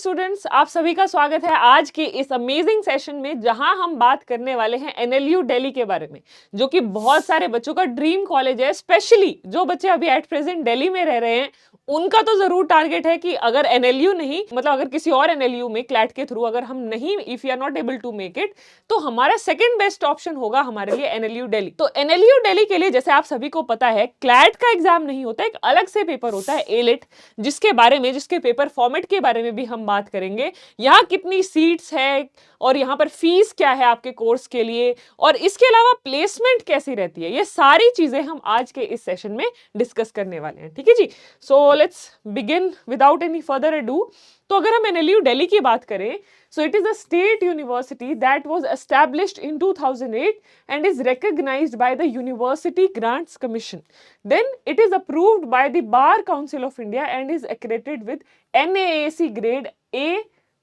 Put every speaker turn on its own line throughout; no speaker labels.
Students, आप सभी का स्वागत है आज के इस अमेजिंग सेशन में जहां हम बात करने वाले हैं एनएलयू दिल्ली के बारे में, जो कि बहुत सारे बच्चों का ड्रीम कॉलेज है। स्पेशली जो बच्चे अभी एट प्रेजेंट दिल्ली में रह रहे हैं उनका तो जरूर टारगेट है कि अगर एनएलयू नहीं, मतलब अगर किसी और एनएलयू में क्लैट के थ्रू अगर हम नहीं, if you are not able to make it, तो हमारा सेकंड बेस्ट ऑप्शन होगा हमारे लिए एनएलयू दिल्ली। तो एनएलयू दिल्ली के लिए जैसे आप सभी को पता है, क्लैट का एग्जाम नहीं होता, एक अलग से पेपर होता है एलिट, जिसके पेपर फॉर्मेट के बारे में भी हम बात करेंगे। यहाँ कितनी सीट्स है और यहाँ पर फीस क्या है आपके कोर्स के लिए, और इसके अलावा प्लेसमेंट कैसी रहती है, ये सारी चीजें हम आज के इस सेशन में डिस्कस करने वाले हैं। ठीक है जी, so let's begin without any further ado. तो अगर हम एनएलयू दिल्ली की बात करें, so it is a state university that was established in 2008 and is recognized by the University Grants Commission. Then it is approved by the Bar Council of India and is accredited with NAAC grade A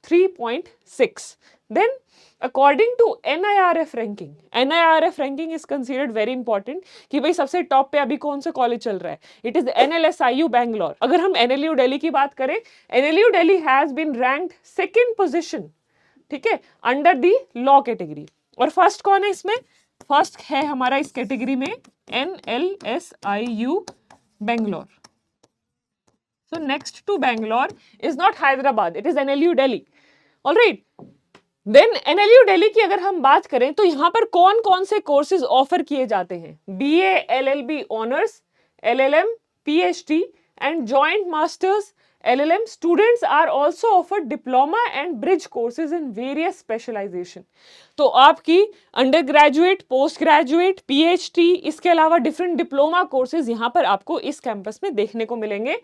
3.6. Then according to NIRF ranking is considered very important कि भाई सबसे top पे अभी कौन सा college चल रहा है। It is NLSIU Bangalore. अगर हम एनएलयू दिल्ली की बात करें, NLU Delhi has been ranked second position, ठीक है, अंडर दी लॉ कैटेगरी। और फर्स्ट कौन है इसमें? फर्स्ट है हमारा इस कैटेगरी में NLSIU Bangalore. So next to Bangalore is not Hyderabad, it is NLU Delhi. All right. Then NLU Delhi की अगर हम बात करें तो यहाँ पर कौन कौन से कोर्सेज ऑफर किए जाते हैं? BA LLB honours, LLM PhD and joint masters LLM students are also offered diploma and bridge courses in various specialization. तो आपकी under graduate, post graduate, PhD, इसके अलावा डिफरेंट डिप्लोमा कोर्सेज यहाँ पर आपको इस कैंपस में देखने को मिलेंगे।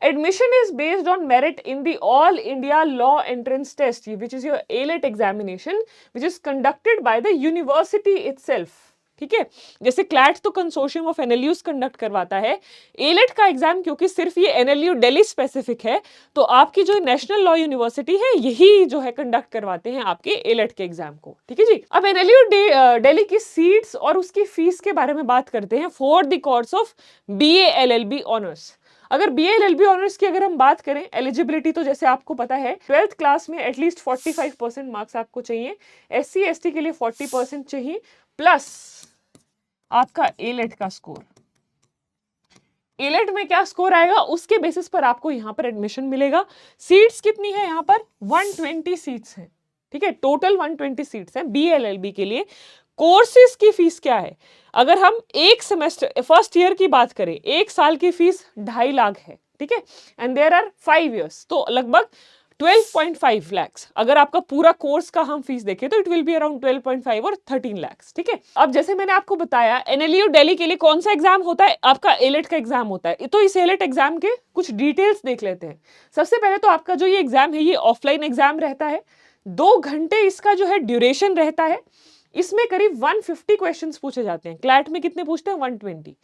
Admission is based on merit in the All India Law Entrance Test, which is your ALET examination, which is conducted by the university itself. ठीक है, जैसे क्लैट तो कंसोर्शियम ऑफ एनएलयूज कंडक्ट करवाता है, एलेट का एग्जाम क्योंकि सिर्फ ये एनएलयू दिल्ली स्पेसिफिक है, तो आपकी जो नेशनल लॉ यूनिवर्सिटी है यही जो है कंडक्ट करवाते हैं आपके एलेट के एग्जाम को। ठीक है जी, अब एनएलयू दिल्ली की सीट्स और उसकी फीस के बारे में बात करते हैं for the course of BA LLB honours. अगर BA LLB ऑनर्स की अगर हम बात करें, एलिजिबिलिटी तो जैसे आपको पता है 12th क्लास में एटलीस्ट 45% मार्क्स आपको चाहिए, SC ST के लिए 40% चाहिए, प्लस आपका एलेट का स्कोर। एलेट में क्या स्कोर आएगा उसके बेसिस पर आपको यहाँ पर एडमिशन मिलेगा। सीट्स कितनी है यहाँ पर? 120 सीट्स हैं। ठीक है, टोटल 120 सीट्स हैं BA LLB के लिए। कोर्सेज की फीस क्या है? अगर हम एक सेमेस्टर फर्स्ट ईयर की बात करें, एक साल की फीस 2.5 लाख है। ठीक है, एंड देयर आर 5 इयर्स, तो लगभग 12.5 लाख। अगर आपका पूरा कोर्स का हम फीस देखें तो इट विल बी अराउंड 12.5 और 13 लाख। ठीक है, अब जैसे मैंने आपको बताया एनएलयू दिल्ली के लिए कौन सा एग्जाम होता है? आपका एलेट का एग्जाम होता है। तो इस एलेट एग्जाम के कुछ डिटेल्स देख लेते हैं। सबसे पहले तो आपका जो ये एग्जाम है ये ऑफलाइन एग्जाम रहता है, 2 घंटे इसका जो है ड्यूरेशन रहता है। इसमें करीब 150 क्वेश्चंस पूछे जाते हैं। क्लैट में कितने पूछते हैं? 120।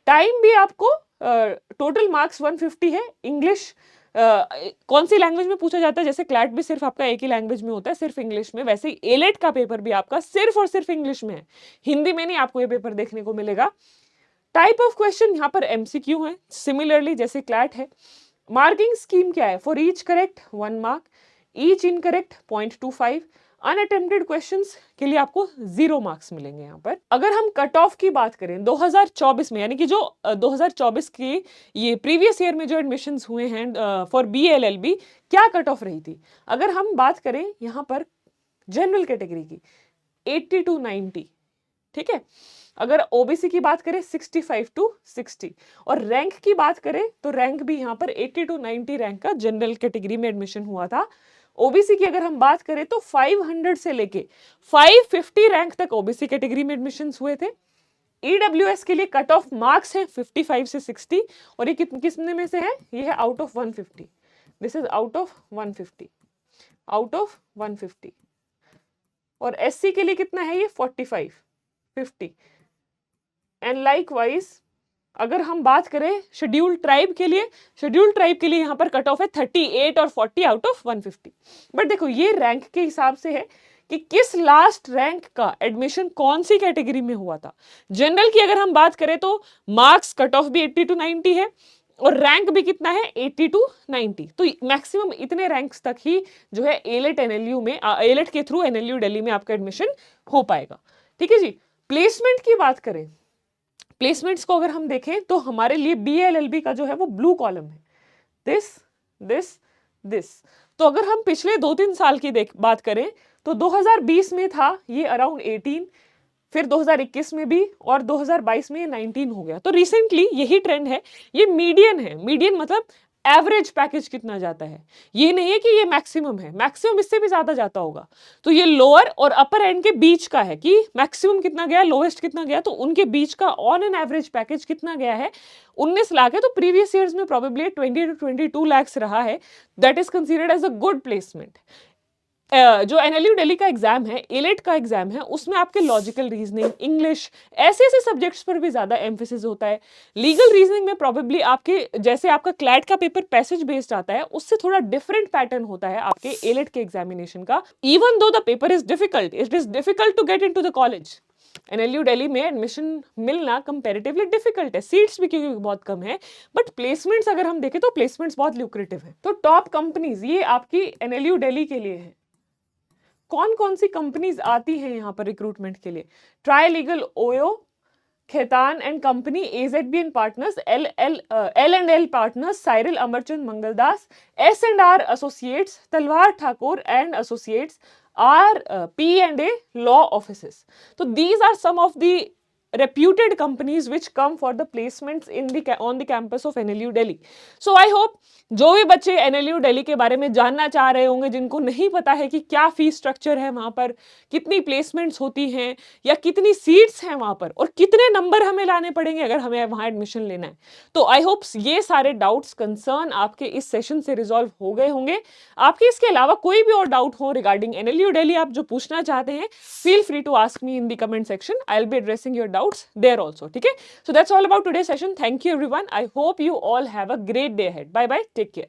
टाइम भी आपको टोटल मार्क्स 150 है। इंग्लिश कौन सी लैंग्वेज में पूछा जाता है? जैसे क्लैट भी सिर्फ आपका एक ही लैंग्वेज में होता है, सिर्फ इंग्लिश में, वैसे ही एलेट का पेपर भी आपका सिर्फ और सिर्फ इंग्लिश में है, हिंदी में नहीं आपको ये पेपर देखने को मिलेगा। टाइप ऑफ क्वेश्चन यहाँ पर MCQ है, सिमिलरली जैसे क्लैट है। मार्किंग स्कीम क्या है? For each correct 1 mark, each incorrect 0.25, unattempted questions के लिए आपको 0 मार्क्स मिलेंगे यहाँ पर। अगर हम कट ऑफ की बात करें 2024 में, यानी कि जो 2024 की ये प्रीवियस ईयर में जो एडमिशंस हुए हैं फॉर BA LLB, क्या कट ऑफ रही थी? अगर हम बात करें यहाँ पर जनरल कैटेगरी की 80 to 90, ठीक है। अगर OBC की बात करें 65 to 60, और रैंक की बात करें तो रैंक भी यहाँ पर 80 to 90 रैंक का जनरल कैटेगरी में एडमिशन हुआ था। OBC की अगर हम बात करें तो 500 से लेके 550 रैंक तक OBC कैटेगरी में एडमिशंस हुए थे। EWS के लिए कट ऑफ मार्क्स है 55 से 60, और ये कितने में से है? ये है out of 150। This is out of 150, out of 150। और SC के लिए कितना है? ये 45, 50। एंड लाइकवाइज अगर हम बात करें शेड्यूल्ड ट्राइब के लिए यहाँ पर कट ऑफ है 38 और 40 आउट ऑफ 150। बट देखो ये रैंक के हिसाब से है कि किस लास्ट रैंक का एडमिशन कौन सी कैटेगरी में हुआ था। जनरल की अगर हम बात करें तो मार्क्स कट ऑफ भी 80 to 90 है, और रैंक भी कितना है 80 to 90, तो मैक्सिमम इतने रैंक्स तक ही जो है एलेट एनएलयू में एलेट के थ्रू एनएलयू दिल्ली में आपका एडमिशन हो पाएगा। ठीक है जी। प्लेसमेंट की बात करें, प्लेसमेंट्स को अगर हम देखें तो हमारे लिए बीएलएलबी का जो है वो ब्लू कॉलम है, दिस दिस दिस। तो अगर हम पिछले 2-3 साल की बात करें तो 2020 में था ये अराउंड 18, फिर 2021 में भी, और 2022 में ये 19 हो गया। तो रिसेंटली यही ट्रेंड है, ये मीडियन है। मीडियन मतलब एवरेज पैकेज कितना जाता है, ये नहीं है कि ये मैक्सिमम है, मैक्सिमम इससे भी ज्यादा जाता होगा। तो ये लोअर और अपर एंड के बीच का है कि मैक्सिमम कितना गया, लोएस्ट कितना गया, तो उनके बीच का ऑन एन एवरेज पैकेज कितना गया है, 19 लाख है। तो प्रीवियस ईयर्स में प्रोबेबली 20 to 22 lakhs रहा है, that is considered as a good placement. जो एनएलयू दिल्ली का एग्जाम है, एलेट का एग्जाम है, उसमें आपके लॉजिकल रीजनिंग, इंग्लिश, ऐसे ऐसे सब्जेक्ट्स पर भी ज्यादा एम्फेसिस होता है। लीगल रीजनिंग में प्रोबेबली आपके जैसे आपका क्लैट का पेपर पैसेज बेस्ड आता है, उससे थोड़ा डिफरेंट पैटर्न होता है आपके एलेट के एग्जामिनेशन का। Even though the paper is difficult, it is difficult to get into the college. NLU Delhi में एडमिशन मिलना कंपैरेटिवली डिफिकल्ट है, सीट्स भी क्योंकि बहुत कम है, बट प्लेसमेंट्स अगर हम देखें तो प्लेसमेंट्स बहुत ल्यूक्रेटिव है। तो टॉप कंपनीज ये आपकी एनएलयू दिल्ली के लिए है। कौन कौन सी कंपनीज आती हैं यहाँ पर रिक्रूटमेंट के लिए? ट्राई लीगल, ओयो, Khaitan and company, AZB and partners, एल&एल partners, Cyril Amarchand Mangaldas, S&R associates, Talwar Thakur and associates, P&A law offices. So these are some of the reputed companies which come for the placements in on the campus of NLU Delhi. So I hope जो भी बच्चे NLU Delhi के बारे में जानना चाह रहे होंगे, जिनको नहीं पता है कि क्या फीस स्ट्रक्चर है वहां पर, कितनी प्लेसमेंट्स होती हैं या कितनी सीट्स हैं वहां पर, और कितने नंबर हमें लाने पड़ेंगे अगर हमें वहां एडमिशन लेना है, तो आई होप ये सारे डाउट्स, कंसर्न आपके इस सेशन से रिजॉल्व हो गए होंगे। आपके इसके अलावा कोई भी और डाउट हो रिगार्डिंग NLU दिल्ली, आप जो पूछना चाहते हैं, feel free to ask me in the comment section, I will be addressing your doubts there also. ठीक है, so that's all about today's session. Thank you everyone. I hope you all have a great day ahead. Bye bye, take care.